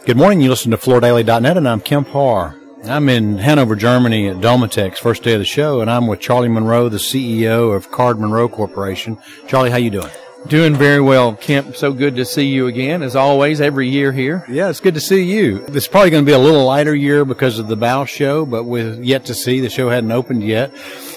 Good morning. You listen to FloorDaily.net, and I'm Kemp Harr. I'm in Hanover, Germany at Domotex, first day of the show, and I'm with Charlie Monroe, the CEO of Card-Monroe Corporation. Charlie, how you doing? Doing very well, Kemp. So good to see you again, as always, every year here. Yeah, it's good to see you. It's probably going to be a little lighter year because of the bow show, but we're yet to see. The show hadn't opened yet.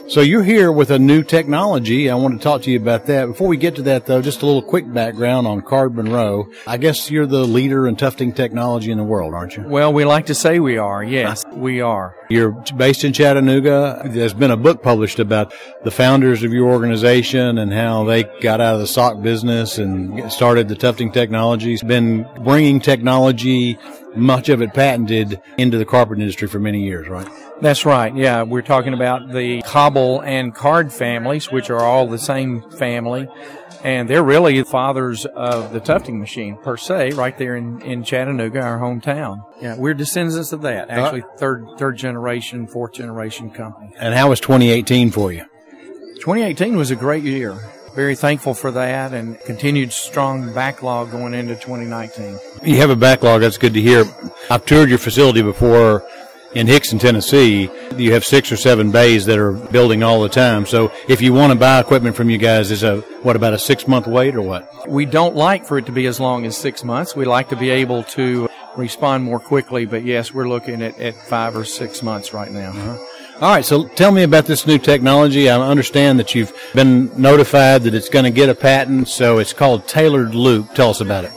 So you're here with a new technology. I want to talk to you about that. Before we get to that, though, just a little quick background on Card-Monroe. I guess you're the leader in tufting technology in the world, aren't you? Well, we like to say we are. Yes, we are. You're based in Chattanooga. There's been a book published about the founders of your organization and how they got out of the sock business and started the tufting technologies. Been bringing technology, much of it patented, into the carpet industry for many years, right? That's right. Yeah, we're talking about the cobble and card families, which are all the same family. And they're really the fathers of the tufting machine, per se, right there in Chattanooga, our hometown. Yeah, we're descendants of that. Actually, third generation, fourth generation company. And how was 2018 for you? 2018 was a great year. Very thankful for that, and continued strong backlog going into 2019. You have a backlog. That's good to hear. I've toured your facility before in Hickson, Tennessee. You have 6 or 7 bays that are building all the time. So if you want to buy equipment from you guys, is about a 6-month wait or what? We don't like for it to be as long as 6 months. We like to be able to respond more quickly, but yes, we're looking at 5 or 6 months right now. All right, so tell me about this new technology. I understand that you've been notified that it's going to get a patent, so it's called tailored loop. Tell us about it.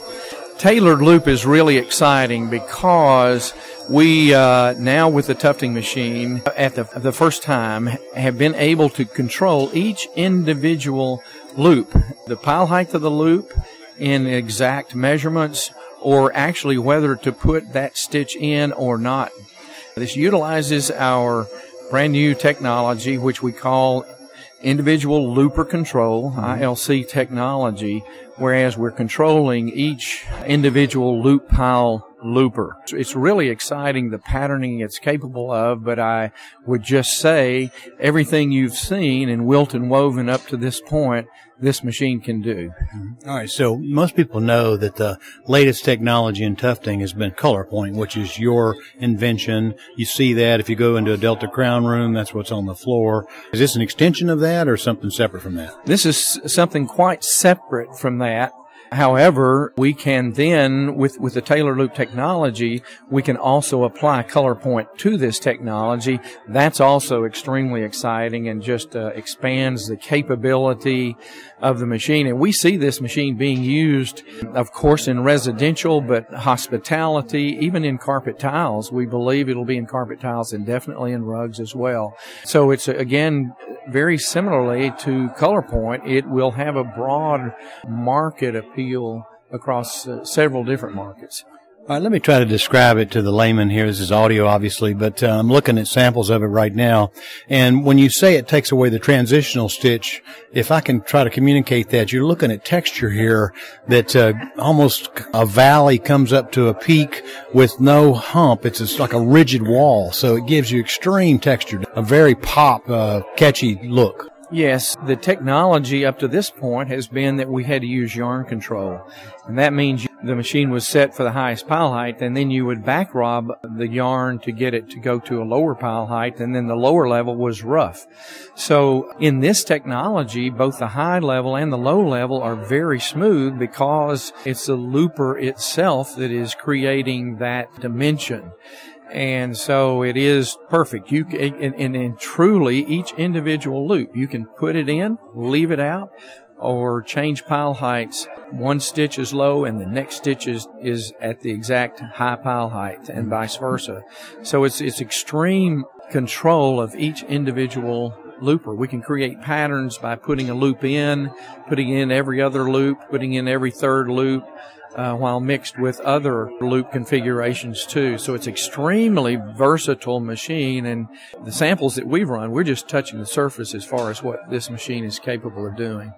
Tailored loop is really exciting because we now with the tufting machine at the first time have been able to control each individual loop, the pile height of the loop in exact measurements, or actually whether to put that stitch in or not. This utilizes our brand new technology, which we call individual looper control, ILC technology, whereas we're controlling each individual loop pile looper. It's really exciting, the patterning it's capable of, but I would just say everything you've seen in Wilton woven up to this point, this machine can do. All right, so most people know that the latest technology in tufting has been color point, which is your invention. You see that if you go into a Delta Crown room, that's what's on the floor. Is this an extension of that or something separate from that? This is something quite separate from that. However, we can then, with the Tailor Loop technology, we can also apply color point to this technology. That's also extremely exciting and just expands the capability of the machine. And we see this machine being used, of course, in residential, but hospitality, even in carpet tiles. We believe it'll be in carpet tiles and definitely in rugs as well. So it's, again, very similarly to color point, it will have a broad market appeal across several different markets. All right, let me try to describe it to the layman here. This is audio, obviously, but I'm looking at samples of it right now. And when you say it takes away the transitional stitch, if I can try to communicate that, you're looking at texture here that almost a valley comes up to a peak with no hump. It's just like a rigid wall, so it gives you extreme texture, a very pop, catchy look. Yes, the technology up to this point has been that we had to use yarn control. And that means the machine was set for the highest pile height, and then you would back rob the yarn to get it to go to a lower pile height, and then the lower level was rough. So in this technology, both the high level and the low level are very smooth because it's the looper itself that is creating that dimension. And so it is perfect. You and truly each individual loop, you can put it in, leave it out, or change pile heights. One stitch is low and the next stitch is at the exact high pile height, and vice versa. So it's extreme control of each individual looper. We can create patterns by putting a loop in, putting in every other loop, putting in every third loop, while mixed with other loop configurations too. So it's extremely versatile machine, and the samples that we've run, we're just touching the surface as far as what this machine is capable of doing.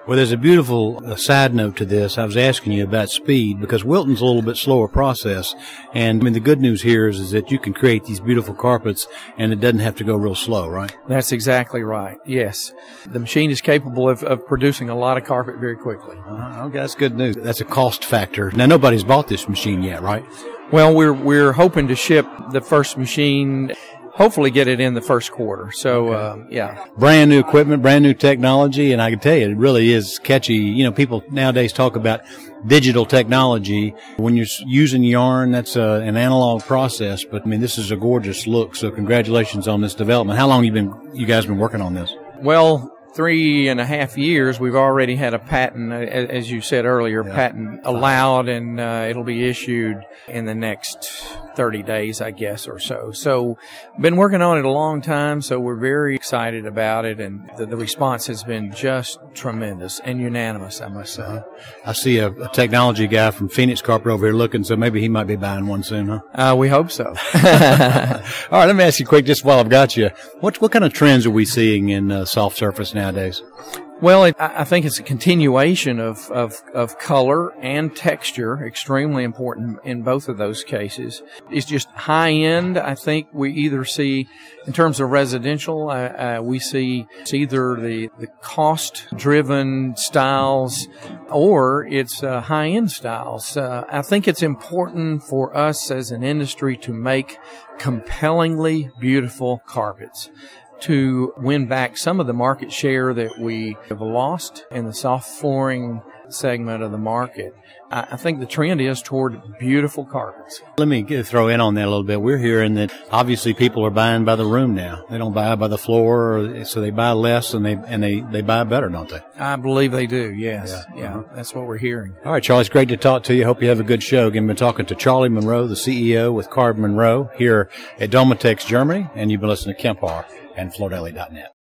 Well, there's a beautiful side note to this. I was asking you about speed because Wilton's a little bit slower process. And I mean, the good news here is that you can create these beautiful carpets and it doesn't have to go real slow, right? That's exactly right. Yes. The machine is capable of producing a lot of carpet very quickly. Okay, that's good news. That's a cost factor. Now, nobody's bought this machine yet, right? Well, we're hoping to ship the first machine, hopefully get it in the first quarter. So, yeah. Brand new equipment, brand new technology, and I can tell you, it really is catchy. You know, people nowadays talk about digital technology. When you're using yarn, that's an analog process, but I mean, this is a gorgeous look. So congratulations on this development. How long you guys been working on this? Well, 3.5 years. We've already had a patent, as you said earlier, patent allowed, and it'll be issued in the next 30 days, I guess, or so. So, been working on it a long time, so we're very excited about it, and the response has been just tremendous and unanimous, I must say. I see a technology guy from Phoenix Carpet over here looking, so maybe he might be buying one soon, huh? We hope so. All right, let me ask you quick, just while I've got you, what kind of trends are we seeing in soft surface nowadays? Well, I think it's a continuation of color and texture, extremely important in both of those cases. It's just high end. I think we either see, in terms of residential, we see either the cost driven styles or it's high end styles. I think it's important for us as an industry to make compellingly beautiful carpets, to win back some of the market share that we have lost in the soft flooring segment of the market. I think the trend is toward beautiful carpets. Let me throw in on that a little bit. We're hearing that obviously people are buying by the room now. They don't buy by the floor, so they buy less and they buy better, don't they? I believe they do, yes. Yeah, that's what we're hearing. All right, Charlie, it's great to talk to you. Hope you have a good show. Again, been talking to Charlie Monroe, the CEO with Card-Monroe here at Domotex Germany, and you've been listening to Kemp Harr and FloorDaily.net.